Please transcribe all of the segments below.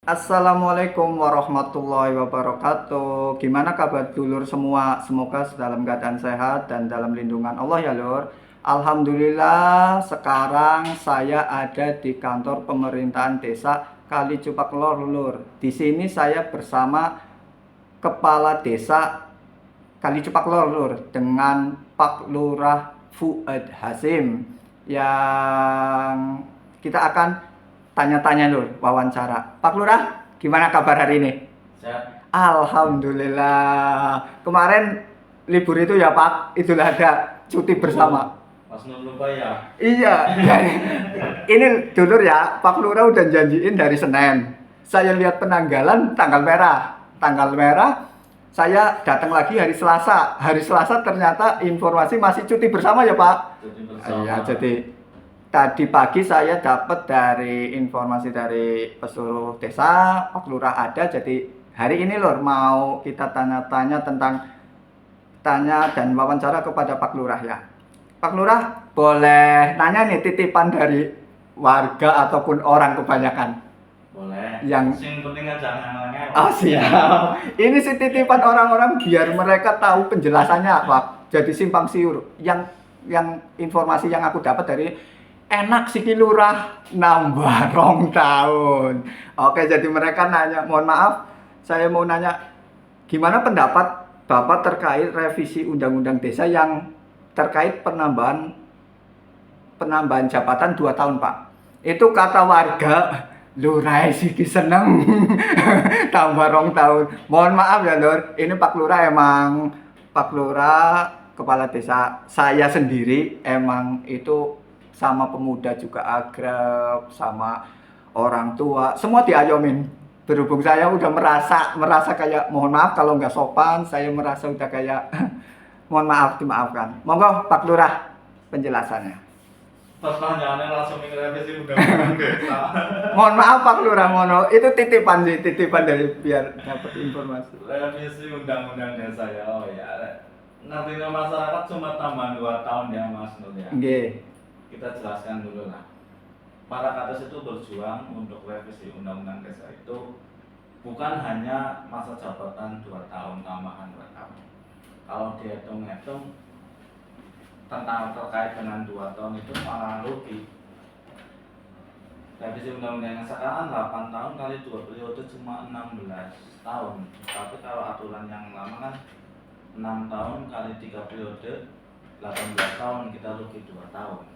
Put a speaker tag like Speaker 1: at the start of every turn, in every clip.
Speaker 1: Assalamualaikum warahmatullahi wabarakatuh. Gimana kabar dulur semua? Semoga dalam keadaan sehat dan dalam lindungan Allah ya lur. Alhamdulillah sekarang saya ada di kantor pemerintahan desa Kali Cupak Lor lur. Di sini saya bersama kepala desa Kali Cupak Lor lur dengan Pak Lurah Fuad Hasim yang kita akan tanya-tanya lur, wawancara. Pak Lurah, gimana kabar hari ini?
Speaker 2: Sehat.
Speaker 1: Alhamdulillah. Kemarin libur itu ya Pak, Idul Adha, cuti bersama.
Speaker 2: Mas Nur lupa ya?
Speaker 1: Iya, ini dulur ya, Pak Lurah udah janjiin dari Senin. Saya lihat penanggalan tanggal merah. Tanggal merah, saya datang lagi hari Selasa. Hari Selasa ternyata informasi masih cuti bersama ya Pak.
Speaker 2: Cuti bersama.
Speaker 1: Iya, jadi tadi pagi saya dapat dari informasi dari pesuruh desa, Pak Lurah ada. Jadi hari ini lor mau kita tanya-tanya tanya dan wawancara kepada Pak Lurah ya. Pak Lurah boleh nanya nih titipan dari warga ataupun orang kebanyakan.
Speaker 2: Boleh.
Speaker 1: Yang
Speaker 2: Sing penting aja ngeleng-ngeleng.
Speaker 1: oh siap. Ini sih titipan orang-orang biar mereka tahu penjelasannya Pak. Jadi simpang siur. Yang informasi yang aku dapat dari enak sih Ki Lurah nambah rong tahun. Oke, jadi mereka nanya, mohon maaf, saya mau nanya gimana pendapat Bapak terkait revisi Undang-Undang Desa yang terkait penambahan jabatan 2 tahun, Pak. Itu kata warga, Lurah sih seneng tambah rong tahun. Mohon maaf ya Lur, ini Pak Lurah emang Pak Lurah kepala desa saya sendiri emang itu sama pemuda juga akrab, sama orang tua, semua diayomin. Berhubung saya udah merasa kayak mohon maaf kalau nggak sopan, saya merasa udah kayak mohon maaf dimaafkan. Monggo Pak Lurah penjelasannya.
Speaker 2: Pertanyaannya langsung revisi undang-undang desa.
Speaker 1: Mohon maaf Pak Lurah, itu titipan sih, titipan dari biar dapat informasi.
Speaker 2: Revisi undang-undang desa ya. Oh ya. Nantinya masyarakat cuma tambahan 2 tahun ya Mas Nur ya.
Speaker 1: Nggih.
Speaker 2: Kita jelaskan dulu lah. Para kades itu berjuang untuk revisi undang-undang desa itu bukan hanya masa jabatan 2 tahun tambahan 2 tahun. Kalau dihitung-hitung tentang terkait dengan 2 tahun itu malah rugi. Revisi undang-undang yang sekarang 8 tahun kali 2 periode cuma 16 tahun. Tapi kalau aturan yang lama kan 6 tahun kali 3 periode 18 tahun, kita rugi 2 tahun.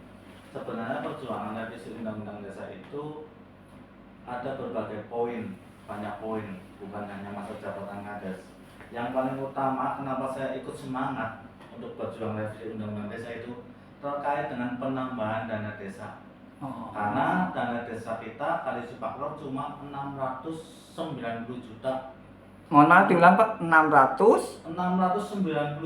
Speaker 2: Sebenarnya perjuangan revisi undang-undang desa itu ada berbagai poin, banyak poin, bukan hanya masa jabatan kades. Yang paling utama kenapa saya ikut semangat untuk berjuang revisi undang-undang desa itu terkait dengan penambahan dana desa. Karena dana desa kita Kali Cupak Lor cuma 690 juta.
Speaker 1: Mohon maaf diulang Pak,
Speaker 2: 690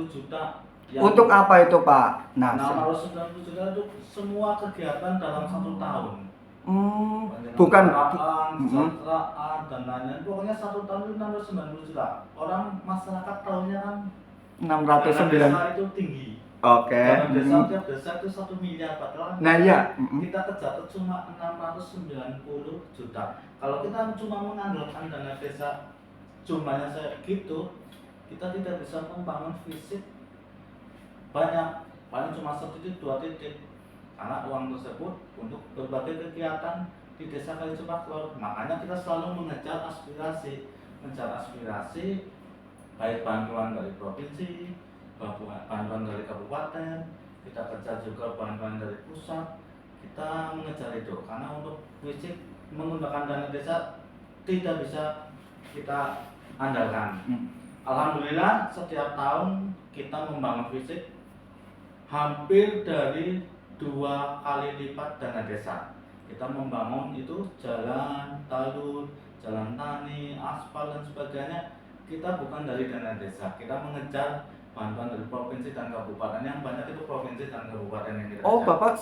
Speaker 2: juta.
Speaker 1: Untuk apa itu Pak?
Speaker 2: Nah, 690 juta itu semua kegiatan dalam 1 tahun.
Speaker 1: Bukan
Speaker 2: Kesejahteraan dan lain-lain. Pokoknya 1 tahun itu 690 juta. Orang masyarakat tahunya kan
Speaker 1: 609.
Speaker 2: dana desa itu tinggi.
Speaker 1: Oke.
Speaker 2: Dana desa tiap desa itu 1 miliar, padahal
Speaker 1: Nah iya.
Speaker 2: kita tercatat cuma 690 juta. Kalau kita cuma mengandalkan dana desa jumlahnya segitu, kita tidak bisa membangun fisik banyak, paling cuma 1 titik 2 titik, karena uang tersebut untuk berbagai kegiatan di desa Kali Cupak Lor. Makanya kita selalu mengejar aspirasi baik bantuan dari provinsi, bantuan dari kabupaten, kita kejar juga bantuan dari pusat. Kita mengejar itu karena untuk fisik menggunakan dana desa tidak bisa kita andalkan. Alhamdulillah setiap tahun kita membangun fisik hampir dari 2 kali lipat dana desa. Kita membangun itu jalan, talur, jalan tani, aspal dan sebagainya. Kita bukan dari dana desa, kita mengejar bantuan dari provinsi dan kabupaten. Yang banyak itu provinsi dan kabupaten yang kita
Speaker 1: Oh
Speaker 2: kejar.
Speaker 1: Bapak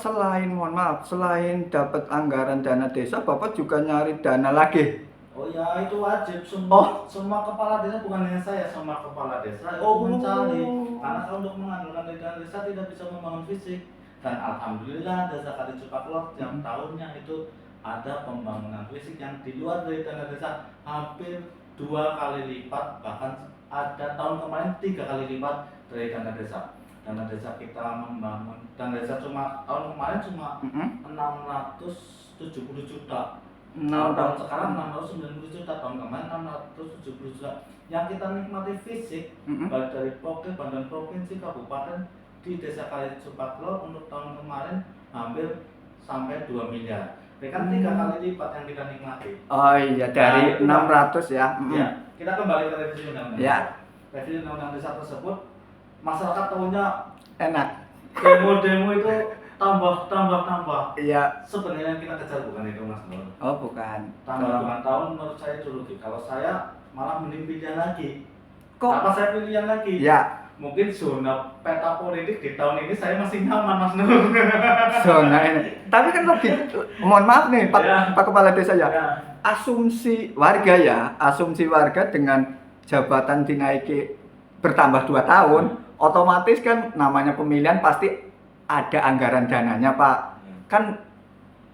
Speaker 1: selain dapat anggaran dana desa, Bapak juga nyari dana lagi?
Speaker 2: Oh ya, itu wajib semua kepala desa, bukan hanya saya, semua kepala desa itu mencari. Karena kalau untuk mengandalkan dari dana desa tidak bisa membangun fisik. Dan alhamdulillah desa Kali Cupak Lor tiap tahunnya itu ada pembangunan fisik yang di luar dari dana desa hampir 2 kali lipat, bahkan ada tahun kemarin 3 kali lipat dari dana desa. Dana desa kita membangun, dana desa cuma tahun kemarin cuma 670 juta. Tahun sekarang 690 juta, tahun kemarin 670 juta. Yang kita nikmati fisik baik dari Bandan Provinsi, Kabupaten di Desa Kalicupaklo untuk tahun kemarin hampir sampai 2 miliar. Ini kan 3 kali lipat yang kita nikmati.
Speaker 1: Oh iya, dari 600 ya.
Speaker 2: Ya, kita kembali ke revisi undang-undang.
Speaker 1: Ya.
Speaker 2: Revisi undang-undang desa tersebut, masyarakat tahunya
Speaker 1: Enak.
Speaker 2: demo-demo itu tambah.
Speaker 1: Iya.
Speaker 2: Sebenarnya yang kita kejar bukan itu, Mas Nur.
Speaker 1: Oh bukan.
Speaker 2: Tambah dengan tahun menurut saya itu rugi. Kalau saya malah mending pilihan lagi.
Speaker 1: Kok?
Speaker 2: Apa saya pilihan lagi?
Speaker 1: Ya.
Speaker 2: Mungkin zona peta politik di tahun ini saya masih nyaman, Mas Nur.
Speaker 1: Zona ini. Tapi kan mohon maaf nih Pak,
Speaker 2: Ya.
Speaker 1: Pak Kepala Desa ya.
Speaker 2: Ya.
Speaker 1: Asumsi warga dengan jabatan dinaiki bertambah 2 tahun, otomatis kan namanya pemilihan pasti ada anggaran dananya Pak. Kan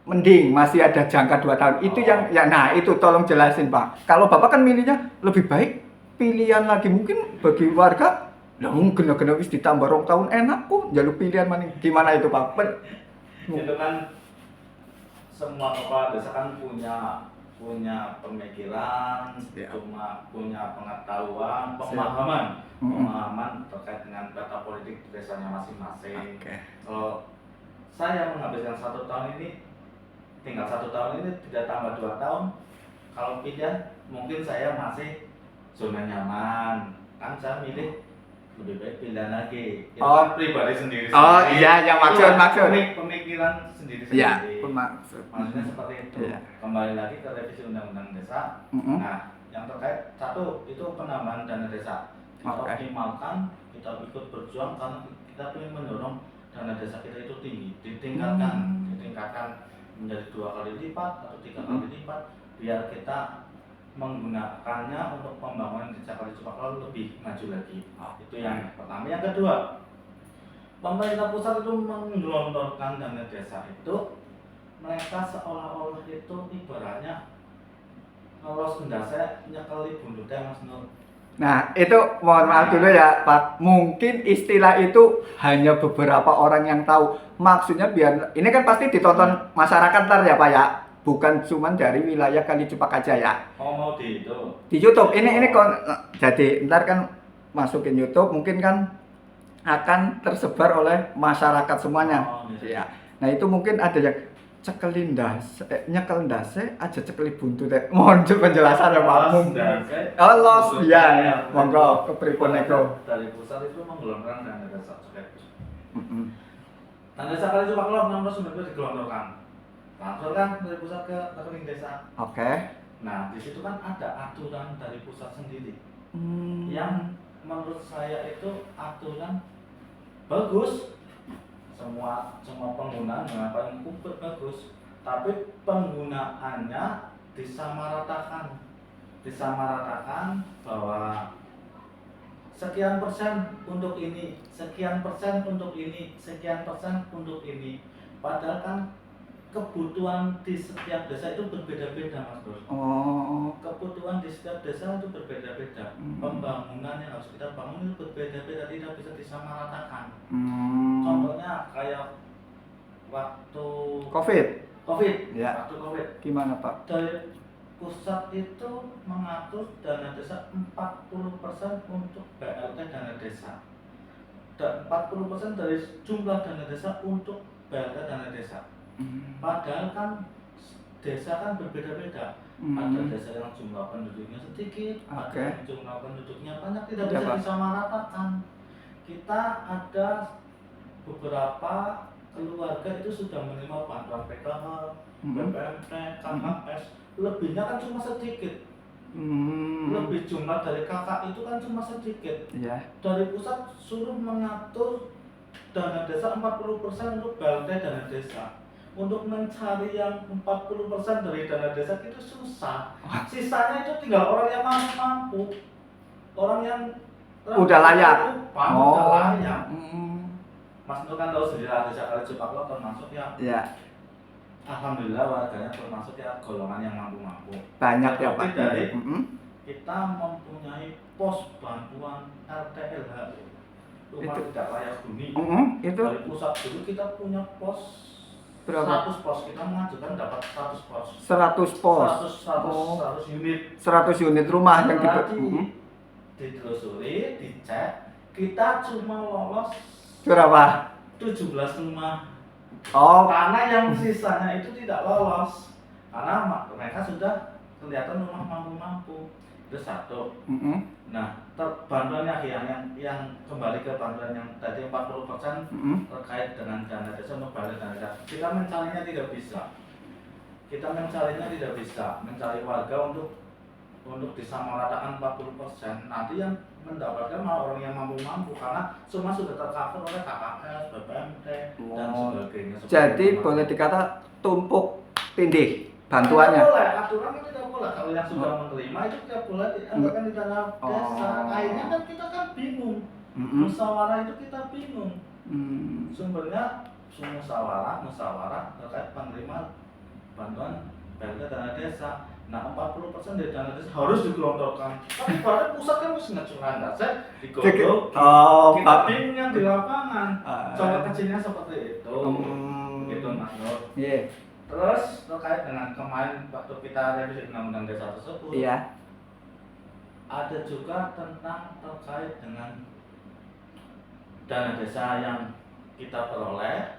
Speaker 1: mending masih ada jangka 2 tahun. Itu yang ya, nah itu tolong jelasin Pak. Kalau Bapak kan milihnya lebih baik pilihan lagi, mungkin bagi warga lah mungkin wis ditambah 2 tahun enak kok jaluk pilihan mana, gimana itu Pak?
Speaker 2: Itu kan semua kepala desa kan punya pemikiran,
Speaker 1: Ya.
Speaker 2: cuma punya pengetahuan, pemahaman terkait dengan peta politik di desanya masing-masing.
Speaker 1: Oke.
Speaker 2: Kalau saya menghabiskan 1 tahun ini, tinggal 1 tahun ini tidak tambah 2 tahun. Kalau pilihan, mungkin saya masih zona nyaman. Kan saya milih lebih baik pilihan lagi. Itu kan pribadi sendiri.
Speaker 1: Oh iya, yang maksud.
Speaker 2: Pemikiran sendiri-sendiri.
Speaker 1: Iya, maksud.
Speaker 2: Maksudnya seperti itu.
Speaker 1: Iya.
Speaker 2: Kembali lagi ke revisi undang-undang desa. Nah, yang terkait satu itu penambahan dana desa. Kita optimalkan, kita ikut berjuang karena kita ingin mendorong dana desa kita itu tinggi, ditingkatkan menjadi 2 kali lipat atau 3 kali lipat, biar kita menggunakannya untuk pembangunan desa Kalicupaklo lebih maju lagi. Itu yang pertama. Yang kedua, pemerintah pusat itu menggelontorkan dana desa itu, mereka seolah-olah itu ibaratnya ngelos endasnya nyekeli buntutnya, Mas Nur.
Speaker 1: Nah, itu mohon maaf dulu ya Pak. Mungkin istilah itu hanya beberapa orang yang tahu. Maksudnya biar ini kan pasti ditonton masyarakat ntar ya Pak ya. Bukan cuma dari wilayah Kalicupak aja ya.
Speaker 2: Oh, mau di itu.
Speaker 1: Di YouTube. Ini jadi ntar kan masukin YouTube mungkin kan akan tersebar oleh masyarakat semuanya. Ya. Nah, itu mungkin ada yang nyekel ndase aja cekeli buntut. Mohon penjelasan ya Pak. Los ya. Monggo kepripun nego.
Speaker 2: Dari pusat itu menggelontorkan dana desa sebagai dana desa Kalicupaklo 690 digelontorkan. Transfer kan dari pusat ke rekening desa.
Speaker 1: Oke.
Speaker 2: Nah, di situ kan ada aturan dari pusat sendiri. Yang menurut saya itu aturan bagus. Semua penggunaan paling bagus, tapi penggunaannya disamaratakan bahwa sekian persen untuk ini, sekian persen untuk ini, sekian persen untuk ini. Padahal kan kebutuhan di setiap desa itu berbeda-beda, Mas Bos.
Speaker 1: Oh.
Speaker 2: Kebutuhan di setiap desa itu berbeda-beda. Pembangunan yang harus kita bangun itu berbeda-beda, tidak bisa disamaratakan. Contohnya kayak waktu
Speaker 1: COVID.
Speaker 2: Ya. Waktu COVID.
Speaker 1: Gimana Pak?
Speaker 2: Dari pusat itu mengatur dana desa 40% untuk BLT dana desa. Dan 40% dari jumlah dana desa untuk BLT dana desa. Padahal kan desa kan berbeda-beda. Ada desa yang jumlah penduduknya sedikit, ada yang jumlah penduduknya banyak, tidak bisa disamaratakan. Kita ada beberapa keluarga itu sudah menerima bantuan PKH, BPMT, KKS, lebihnya kan cuma sedikit. Lebih jumlah dari kakak itu kan cuma sedikit. Dari pusat suruh mengatur dana desa 40% untuk BLT dana desa. Untuk mencari yang 40% dari dana desa itu susah. Sisanya itu tinggal orang yang mampu. Orang yang
Speaker 1: udah layak.
Speaker 2: Udah layak. Mas Nur kan tahu sendiri desa Kalicupaklo termasuk yang alhamdulillah warganya termasuk ya golongan yang mampu-mampu.
Speaker 1: Banyak ya
Speaker 2: Tapi
Speaker 1: Pak.
Speaker 2: dari
Speaker 1: Mm-mm.
Speaker 2: kita mempunyai pos bantuan RTLH, rumah
Speaker 1: Itu.
Speaker 2: tidak layak huni.
Speaker 1: Mm-mm. Itu
Speaker 2: Dari pusat dulu kita punya pos
Speaker 1: berapa?
Speaker 2: 100 pos, kita mengajukan dapat 100 pos.
Speaker 1: 100 pos.
Speaker 2: 100
Speaker 1: Oh.
Speaker 2: 100 unit.
Speaker 1: 100 unit rumah yang
Speaker 2: Setelah
Speaker 1: Mm-mm.
Speaker 2: ditelusuri, dicek, kita cuma lolos
Speaker 1: Berapa?
Speaker 2: 17 rumah.
Speaker 1: Oh,
Speaker 2: Karena yang sisanya itu tidak lolos. Karena mereka sudah kelihatan rumah mampu-mampu. Itu satu.
Speaker 1: mm-mm.
Speaker 2: Nah, bantuan yang kembali ke bantuan yang tadi 40%
Speaker 1: Mm-mm.
Speaker 2: terkait dengan dana desa untuk balik dana desa. Kita mencarinya tidak bisa. Mencari warga untuk disamaratakan 40%. Nanti yang mendapatkan malah orang yang mampu-mampu karena semua sudah tercover oleh KKS, BPMT dan
Speaker 1: Oh.
Speaker 2: sebagainya.
Speaker 1: Jadi boleh dikata tumpuk tindih bantuannya.
Speaker 2: Tidak boleh, aturan kan tidak boleh. Kalau yang sudah menerima itu tidak boleh dianggarkan di dana desa.
Speaker 1: Oh.
Speaker 2: Akhirnya kan kita kan bingung.
Speaker 1: Mm-mm.
Speaker 2: Musyawarah itu kita bingung.
Speaker 1: Mm.
Speaker 2: Sumbernya musyawarah terkait penerima bantuan BLT dana desa. Nah, 40% dari dana desa harus digelontorkan. Tapi pada pusat kan mesti ngecurang dasar digodok.
Speaker 1: Oh,
Speaker 2: Kita
Speaker 1: Pak.
Speaker 2: bingung yang di lapangan.
Speaker 1: Ah.
Speaker 2: Contoh kecilnya seperti itu. Gitu Mas Nur.
Speaker 1: Iya.
Speaker 2: Terus terkait dengan kemarin waktu kita revisi undang-undang desa tersebut,
Speaker 1: Iya.
Speaker 2: ada juga tentang terkait dengan dana desa yang kita peroleh